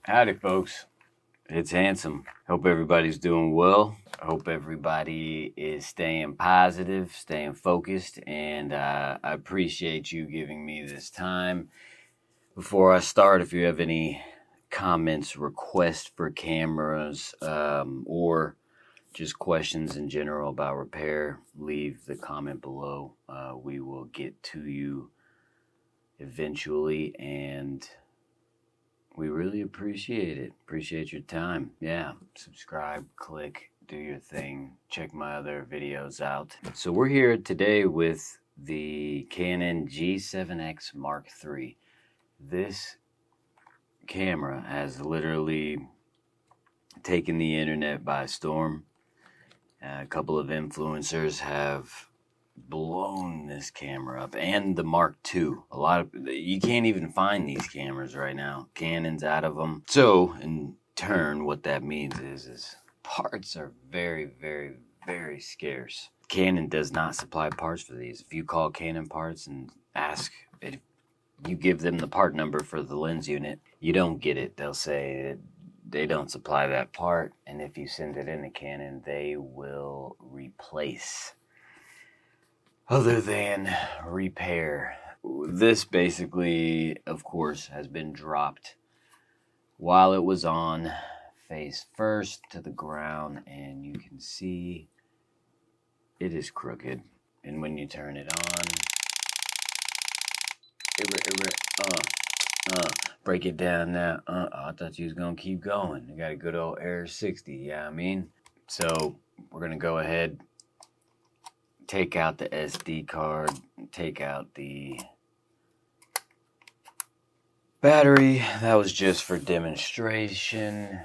Howdy, folks. It's Handsome. Hope everybody's doing well. I hope everybody is staying positive, staying focused, and I appreciate you giving me this time. Before I start, if you have any comments, requests for cameras, or just questions in general about repair, leave the comment below. We will get to you eventually, and we really appreciate it. Appreciate your time. Yeah, subscribe, click, do your thing. Check my other videos out. So we're here today with the Canon G7X Mark III. This camera has literally taken the internet by storm. A couple of influencers have blown this camera up, and the Mark II. You can't even find these cameras right now. Canon's out of them. So in turn, what that means is parts are very, very, very scarce. Canon does not supply parts for these. If you call Canon Parts and ask if you give them the part number for the lens unit, you don't get it. They'll say they don't supply that part, and if you send it in to Canon, they will replace other than repair. This basically, of course, has been dropped while it was on face first to the ground, and you can see it is crooked. And when you turn it on, break it down now. I thought you was gonna keep going. You got a good old Air 60, yeah, I mean. So we're gonna go ahead, take out the SD card, take out the battery. That was just for demonstration.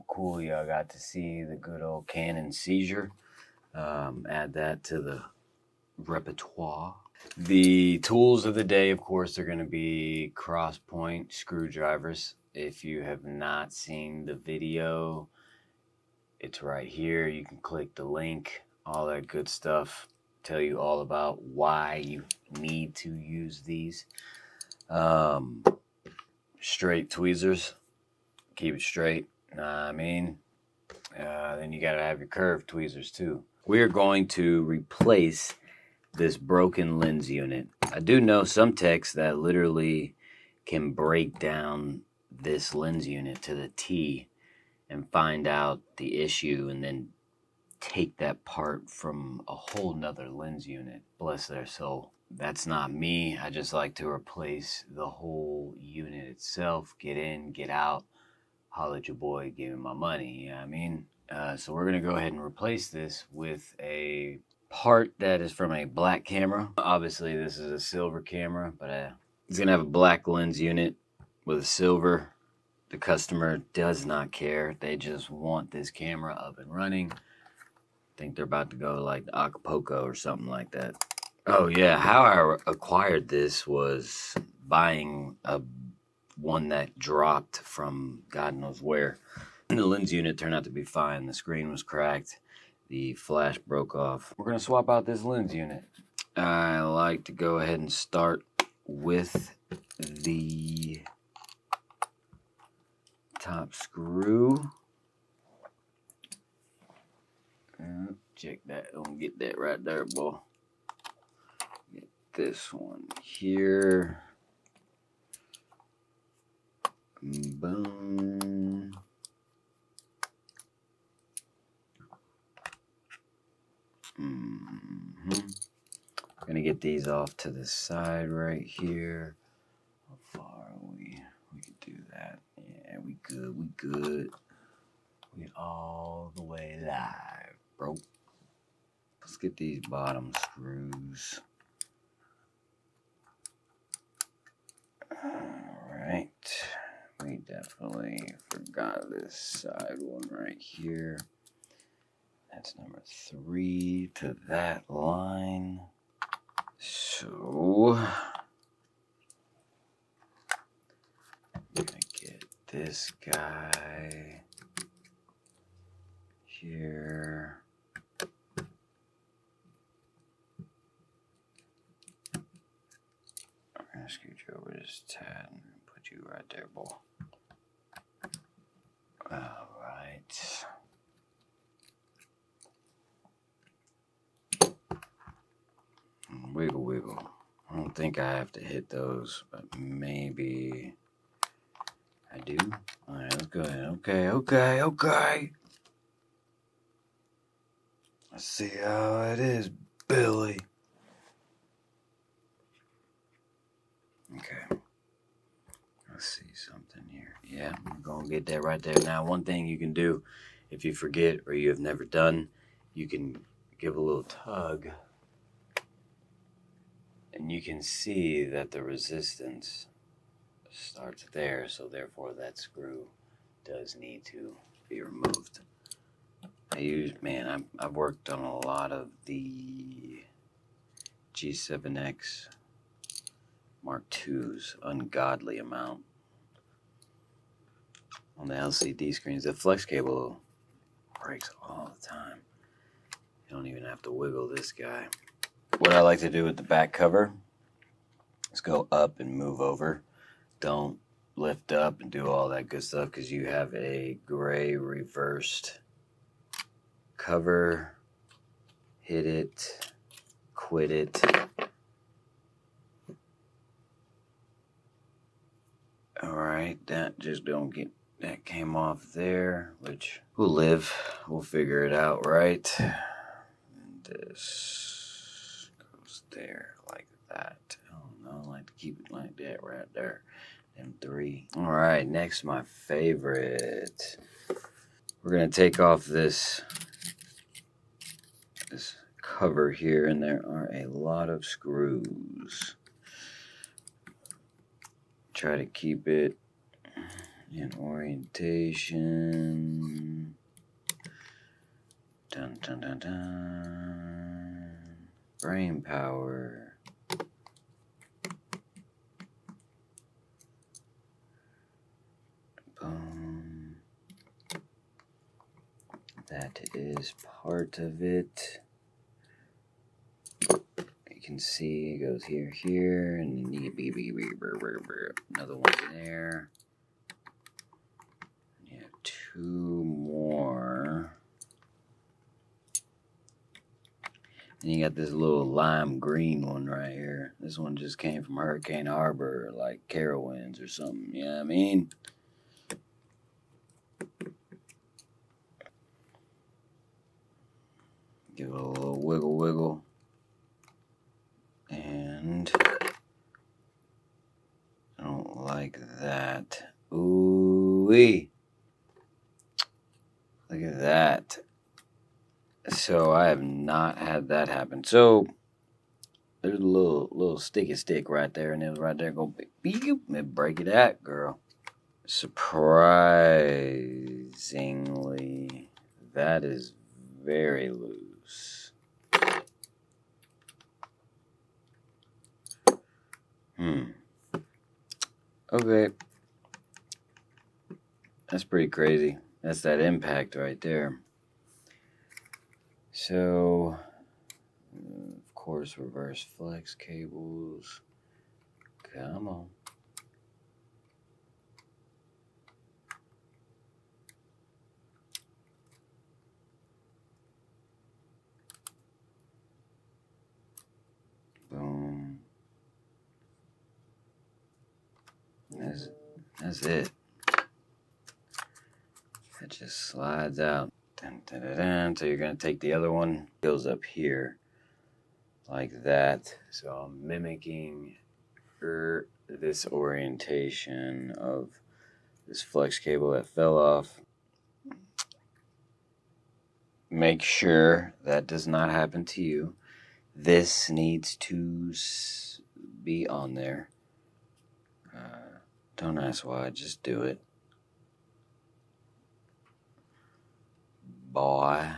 Cool, y'all got to see the good old Canon seizure. Add that to the repertoire. The tools of the day, of course, are going to be cross point screwdrivers. If you have not seen the video, it's right here. You can click the link, all that good stuff. Tell you all about why you need to use these. Straight tweezers, keep it straight. I mean, then you got to have your curved tweezers too. We are going to replace this broken lens unit. I do know some techs that literally can break down this lens unit to the T and find out the issue and then take that part from a whole nother lens unit. Bless their soul. That's not me. I just like to replace the whole unit itself. Get in, get out, holla at your boy, give him my money. You know what I mean? So we're going to go ahead and replace this with a part that is from a black camera. Obviously, this is a silver camera, but it's going to have a black lens unit with a silver. The customer does not care. They just want this camera up and running. I think they're about to go to like the Acapulco or something like that. Oh yeah, how I acquired this was buying one that dropped from God knows where. And the lens unit turned out to be fine. The screen was cracked. The flash broke off. We're going to swap out this lens unit. I like to go ahead and start with the top screw. Check that. Don't get that right there, boy. Get this one here. Boom. Gonna get these off to the side right here. How far are we? We can do that. Yeah, we good. We all the way live, bro. Let's get these bottom screws. Alright. We definitely forgot this side one right here. That's number 3 to that line. So, I'm gonna get this guy here. I'm gonna scooch over this tad and put you right there, boy. All right. Wiggle, wiggle. I don't think I have to hit those, but maybe I do. All right, let's go ahead. Okay. Let's see how it is, Billy. Okay. Let's see something here. Yeah, we're going to get that right there. Now, one thing you can do if you forget or you have never done, you can give a little tug. And you can see that the resistance starts there, so therefore that screw does need to be removed. I've worked on a lot of the G7X Mark II's, ungodly amount. On the LCD screens, the flex cable breaks all the time. You don't even have to wiggle this guy. What I like to do with the back cover is go up and move over. Don't lift up and do all that good stuff because you have a gray reversed cover. Hit it, quit it. All right, that just don't get, that came off there, which we'll live. We'll figure it out, right? And this goes there like that. I don't like to keep it like that right there. Them three. All right, next, my favorite. We're gonna take off this cover here, and there are a lot of screws. Try to keep it in orientation. Dun dun dun dun. Brain power. Boom. That is part of it. You can see it goes here, and then you get another one there. You have two more. And you got this little lime green one right here. This one just came from Hurricane Harbor, like Carowinds or something. You know what I mean? Give it a little wiggle, wiggle. And I don't like that. Ooh-wee. Look at that. So I have not had that happen. So there's a little sticky stick right there, and it was right there. Go beep, and break it out, girl. Surprisingly, that is very loose. Okay. That's pretty crazy. That's that impact right there. So, of course, reverse flex cables. Come on. Boom. That's it. It just slides out. Dun, dun, dun, dun. So you're going to take the other one, goes up here like that. So I'm mimicking this orientation of this flex cable that fell off. Make sure that does not happen to you. This needs to be on there. Don't ask why, just do it. Boy.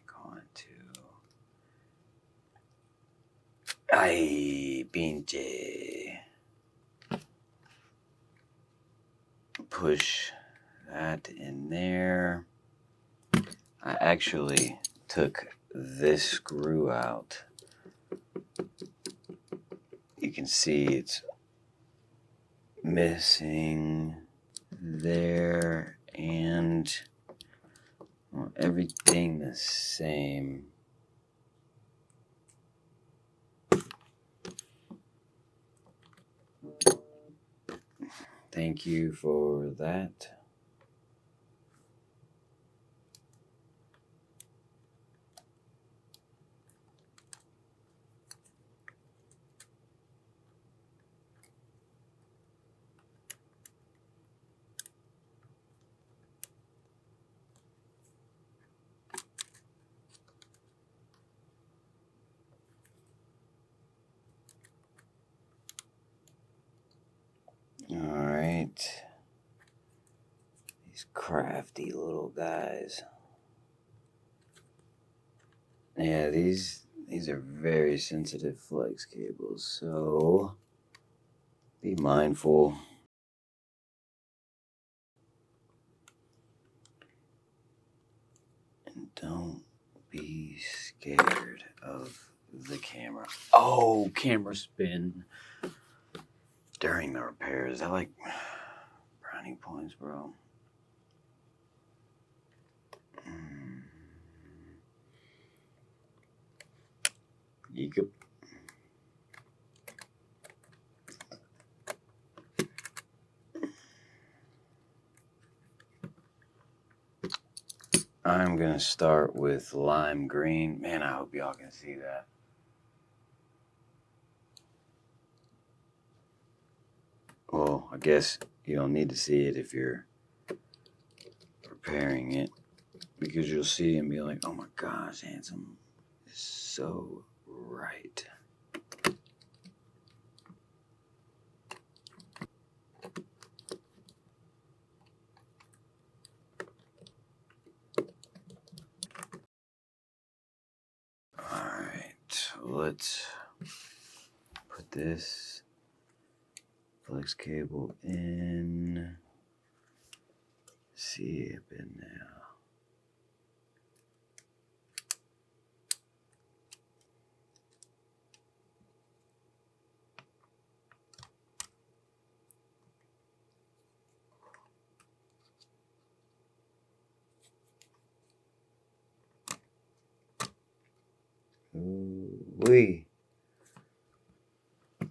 Going to. Ay, pinche. Push that in there. I actually took this screw out. You can see it's missing there, and well, everything the same. Thank you for that. All right. These crafty little guys. Yeah, these are very sensitive flex cables, so be mindful. And don't be scared of the camera. Oh, camera spin during the repairs. I like brownie points, bro. You could. I'm gonna start with lime green. Man, I hope y'all can see that. Well, I guess you don't need to see it if you're preparing it, because you'll see and be like, oh my gosh, Handsome is so right. Alright, let's put this flex cable in. See it in now. Ooh-wee.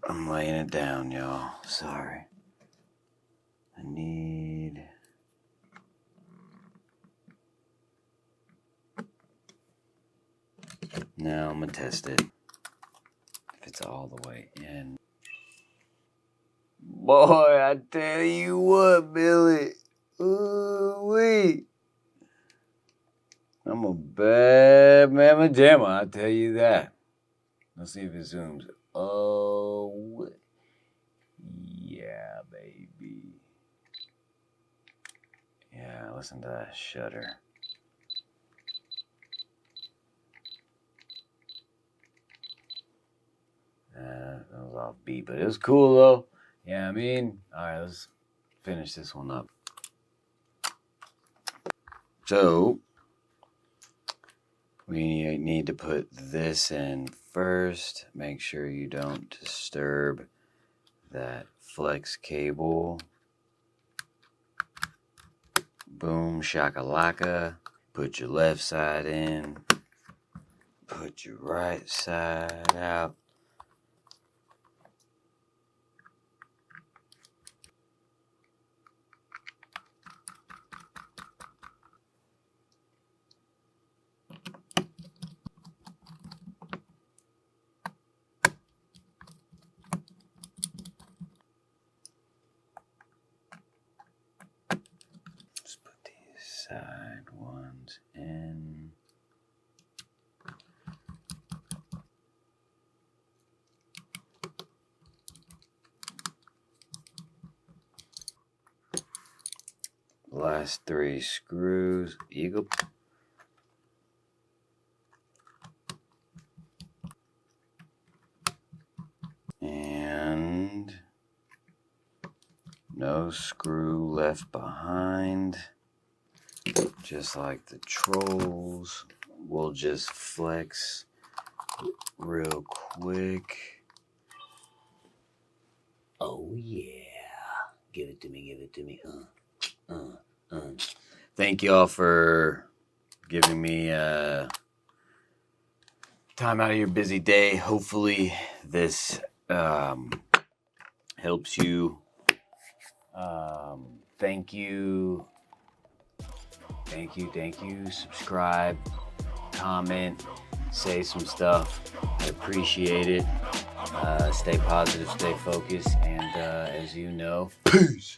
I'm laying it down, y'all. Sorry. I need... Now I'm gonna test it. If it's all the way in. Boy, I tell you what, Billy. Ooh-wee. I'm a bad mamma jamma, I tell you that. Let's see if it zooms. Oh, yeah, baby. Yeah, listen to that shutter. That was off beat, but it was cool though. Yeah, I mean, all right, let's finish this one up. So, we need to put this in first. Make sure you don't disturb that flex cable. Boom, shakalaka. Put your left side in. Put your right side out. Let's put these side ones in. Last 3 screws. Eagle. And no screw left behind. Just like the trolls. We'll just flex real quick. Oh yeah. Give it to me, give it to me. Thank y'all for giving me time out of your busy day. Hopefully this helps you. Thank you. Subscribe, comment, say some stuff. I appreciate it. Stay positive, stay focused, and as you know, peace.